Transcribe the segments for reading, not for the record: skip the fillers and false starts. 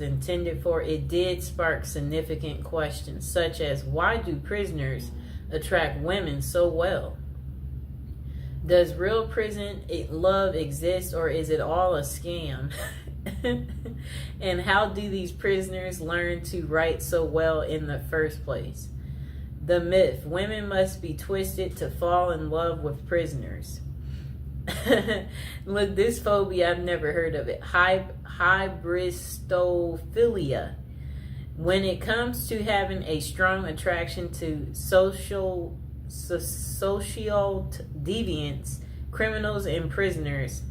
intended for, it did spark significant questions, such as why do prisoners attract women so well? Does real prison love exist, or is it all a scam? And how do these prisoners learn to write so well in the first place? The myth: women must be twisted to fall in love with prisoners. Look, this phobia, I've never heard of it. Hybristophilia. When it comes to having a strong attraction to social deviants, criminals, and prisoners,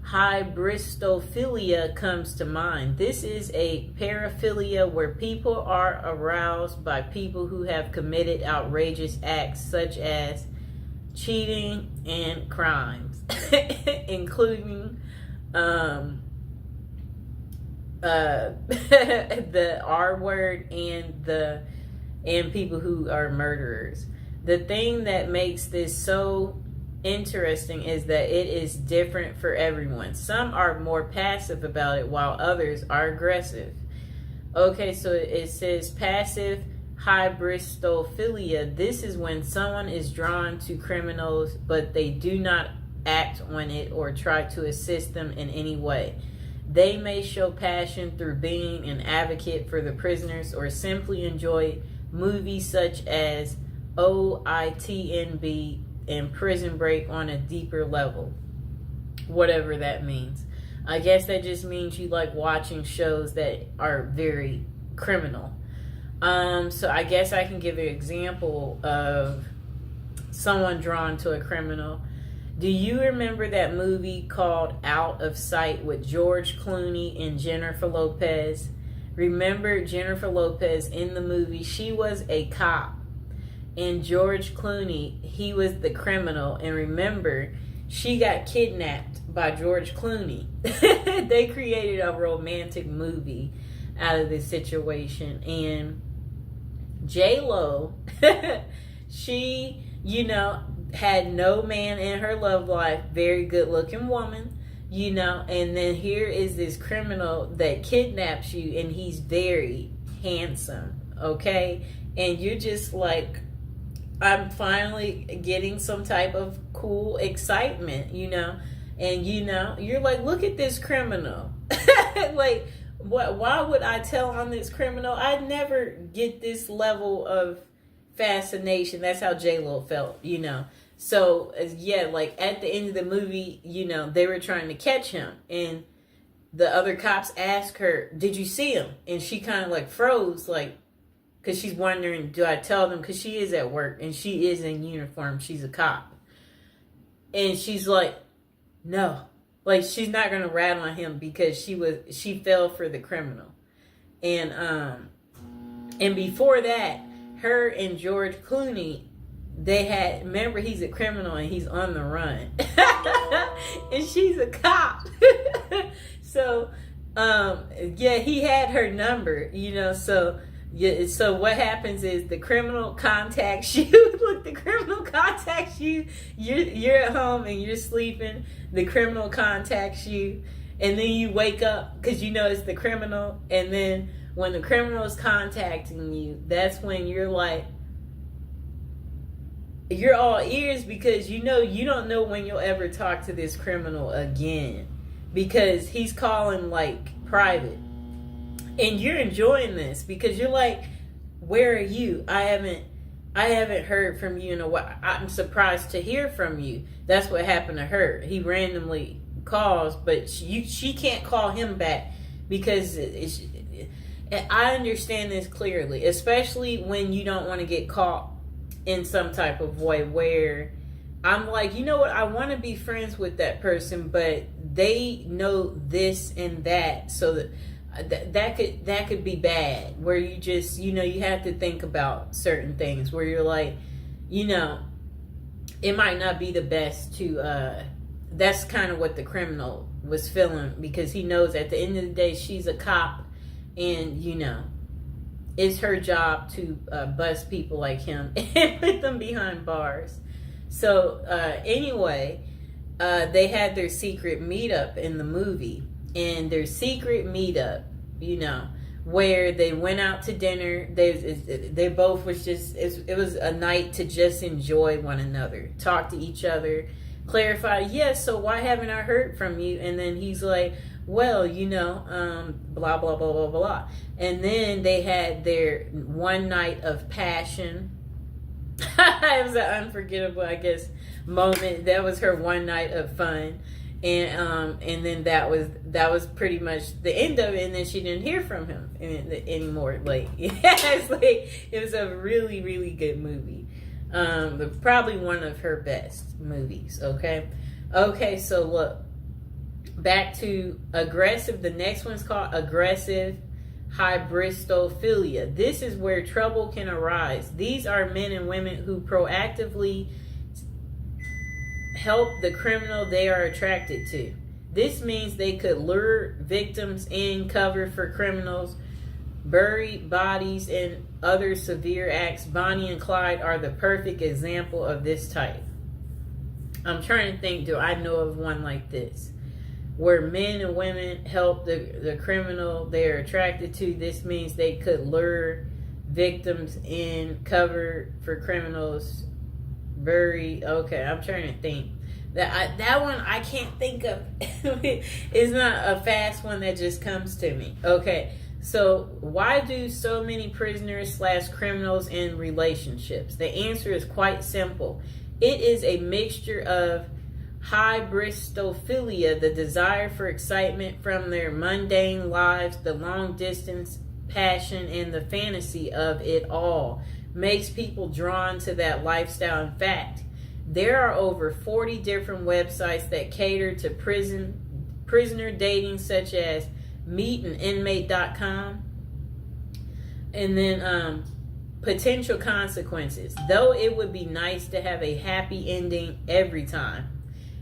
hybristophilia comes to mind. This is a paraphilia where people are aroused by people who have committed outrageous acts such as cheating and crimes, including the R word and people who are murderers. The thing that makes this so interesting is that it is different for everyone. Some are more passive about it while others are aggressive. Okay, so it says passive hybristophilia. This is when someone is drawn to criminals, but they do not act on it or try to assist them in any way. They may show passion through being an advocate for the prisoners, or simply enjoy movies such as OITNB and Prison Break on a deeper level. Whatever that means. I guess that just means you like watching shows that are very criminal. So I guess I can give an example of someone drawn to a criminal. Do you remember that movie called Out of Sight with George Clooney and Jennifer Lopez? Remember Jennifer Lopez in the movie? She was a cop. And George Clooney, he was the criminal. And remember, she got kidnapped by George Clooney. They created a romantic movie out of this situation. And J-Lo, she, had no man in her love life, very good looking woman, and then here is this criminal that kidnaps you, and he's very handsome, okay? And you're just like, I'm finally getting some type of cool excitement, and you're like, look at this criminal. Like, why would I tell on this criminal? I'd never get this level of fascination. That's how J-Lo felt, So, yeah, like at the end of the movie, they were trying to catch him. And the other cops asked her, did you see him? And she kind of like froze, like, because she's wondering, do I tell them? Because she is at work and she is in uniform. She's a cop. And she's like, no. Like, she's not going to rat on him because she fell for the criminal. And before that, her and George Clooney, remember, he's a criminal and he's on the run. And she's a cop. So, he had her number, so... Yeah, so what happens is the criminal contacts you. Look, the criminal contacts you. You're at home and you're sleeping. The criminal contacts you, and then you wake up because it's the criminal. And then when the criminal is contacting you, that's when you're like, you're all ears because you don't know when you'll ever talk to this criminal again because he's calling like private. And you're enjoying this because you're like, where are you? I haven't heard from you in a while. I'm surprised to hear from you. That's what happened to her. He randomly calls, but she can't call him back because I understand this clearly, especially when you don't want to get caught in some type of way where I'm like, you know what? I want to be friends with that person, but they know this and that, so that could be bad, where you just you have to think about certain things where you're like, it might not be the best to that's kind of what the criminal was feeling because he knows at the end of the day she's a cop and it's her job to bust people like him and put them behind bars. So anyway, they had their secret meetup in the movie. And their secret meetup you know, where they went out to dinner. They both was just, it was a night to just enjoy one another, talk to each other, clarify, yes, so why haven't I heard from you? And then he's like, well, you know, blah, blah, blah, blah, blah. And then they had their one night of passion. It was an unforgettable, I guess, moment. That was her one night of fun. And then that was pretty much the end of it. And then she didn't hear from him anymore. Like, yes, like, it was a really, really good movie. Probably one of her best movies. Okay, so look, back to aggressive. The next one's called aggressive hybristophilia. This is where trouble can arise. These are men and women who proactively help the criminal they are attracted to. This means they could lure victims in, cover for criminals, bury bodies, and other severe acts. Bonnie and Clyde are the perfect example of this type. I'm trying to think, do I know of one like this? Where men and women help the criminal they're attracted to. This means they could lure victims in, cover for criminals, bury. Okay, I'm trying to think. That one I can't think of. It's not a fast one that just comes to me. Okay, so why do so many prisoners / criminals in relationships? The answer is quite simple. It is a mixture of hybristophilia, the desire for excitement from their mundane lives, the long distance passion, and the fantasy of it all makes people drawn to that lifestyle. In fact, there are over 40 different websites that cater to prisoner dating, such as meetaninmate.com. And then potential consequences. Though it would be nice to have a happy ending every time,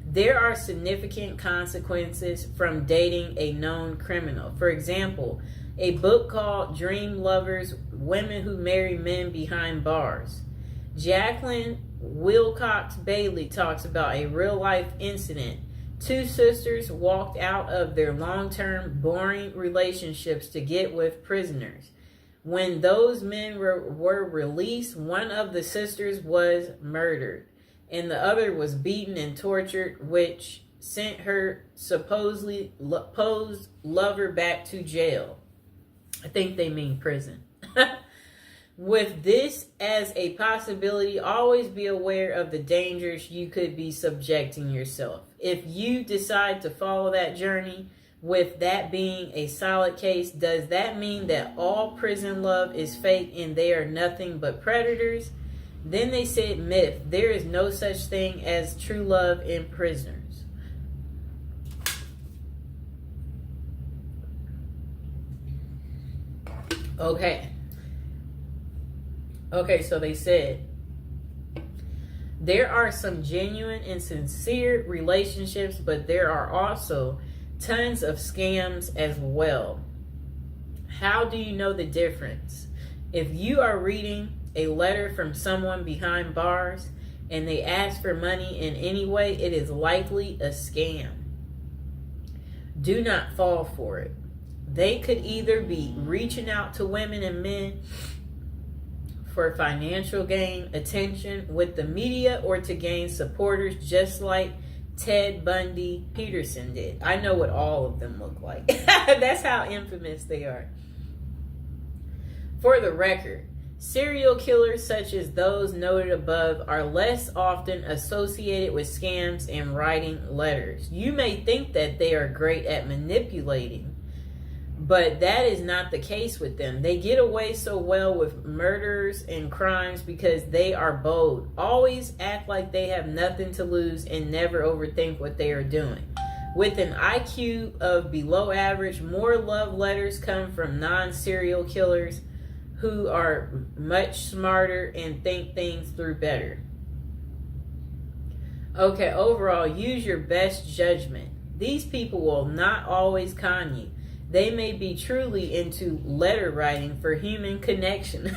there are significant consequences from dating a known criminal. For example, a book called Dream Lovers: Women Who Marry Men Behind Bars. Jacqueline Wilcox Bailey talks about a real-life incident. Two sisters walked out of their long-term, boring relationships to get with prisoners. When those men were released, one of the sisters was murdered, and the other was beaten and tortured, which sent her supposedly posed lover back to jail. I think they mean prison. With this as a possibility, always be aware of the dangers you could be subjecting yourself. If you decide to follow that journey, with that being a solid case, does that mean that all prison love is fake and they are nothing but predators? Then they said myth. There is no such thing as true love in prisoners. Okay, so they said there are some genuine and sincere relationships, but there are also tons of scams as well. How do you know the difference? If you are reading a letter from someone behind bars and they ask for money in any way, it is likely a scam. Do not fall for it. They could either be reaching out to women and men for financial gain, attention with the media, or to gain supporters, just like Ted Bundy Peterson did. I know what all of them look like. That's how infamous they are. For the record, serial killers such as those noted above are less often associated with scams and writing letters. You may think that they are great at manipulating, but that is not the case with them. They get away so well with murders and crimes because they are bold, always act like they have nothing to lose, and never overthink what they are doing. With an IQ of below average, more love letters come from non-serial killers who are much smarter and think things through better. Okay, overall, use your best judgment. These people will not always con you. They may be truly into letter writing for human connection.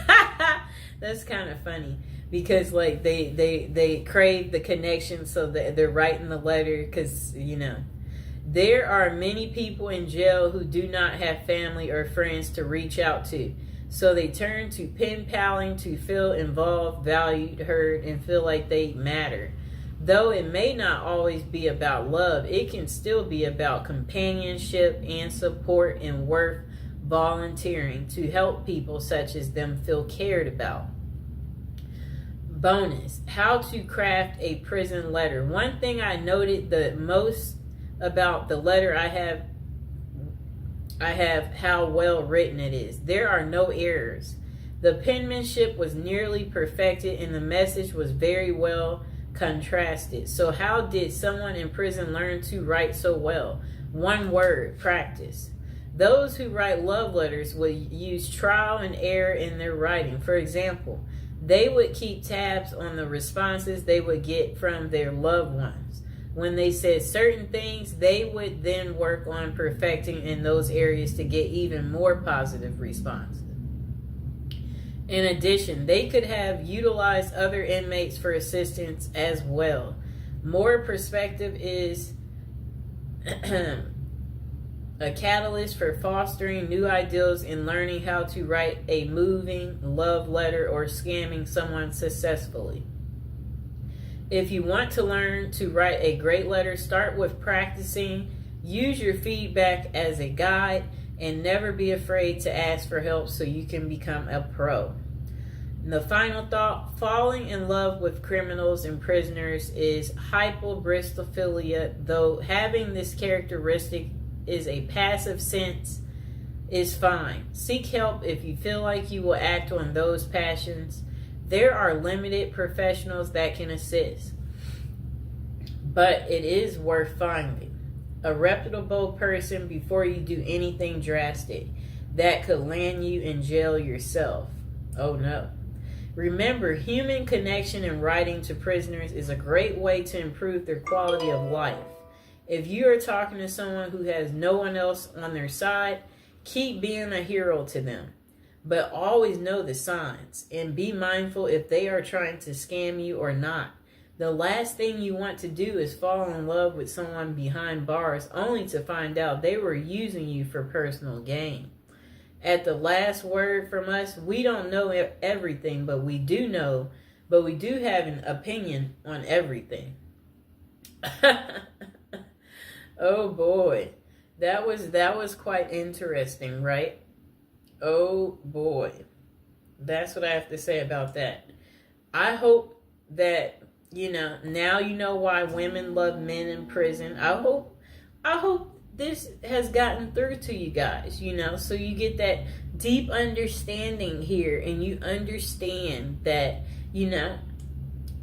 That's kind of funny because like they crave the connection, so they're writing the letter because, you know. There are many people in jail who do not have family or friends to reach out to. So they turn to pen paling to feel involved, valued, heard, and feel like they matter. Though it may not always be about love, it can still be about companionship and support and worth volunteering to help people such as them feel cared about. Bonus, how to craft a prison letter. One thing I noted the most about the letter I have how well written it is. There are no errors. The penmanship was nearly perfected and the message was very well contrasted. So how did someone in prison learn to write so well? One word, practice. Those who write love letters will use trial and error in their writing. For example, they would keep tabs on the responses they would get from their loved ones. When they said certain things, they would then work on perfecting in those areas to get even more positive responses. In addition, they could have utilized other inmates for assistance as well. More perspective is a catalyst for fostering new ideals and learning how to write a moving love letter or scamming someone successfully. If you want to learn to write a great letter, start with practicing. Use your feedback as a guide and never be afraid to ask for help so you can become a pro. And the final thought, falling in love with criminals and prisoners is hyperbristophilia, though having this characteristic is a passive sense is fine. Seek help if you feel like you will act on those passions. There are limited professionals that can assist, but it is worth finding a reputable person before you do anything drastic that could land you in jail yourself. Oh no. Remember, human connection and writing to prisoners is a great way to improve their quality of life. If you are talking to someone who has no one else on their side, keep being a hero to them. But always know the signs and be mindful if they are trying to scam you or not. The last thing you want to do is fall in love with someone behind bars only to find out they were using you for personal gain. At the last word from us, we don't know everything, but we do have an opinion on everything. Oh boy. That was quite interesting, right? Oh boy. That's what I have to say about that. I hope that, now you know why women love men in prison. I hope this has gotten through to you guys, so you get that deep understanding here and you understand that,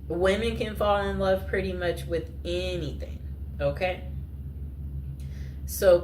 women can fall in love pretty much with anything, okay? So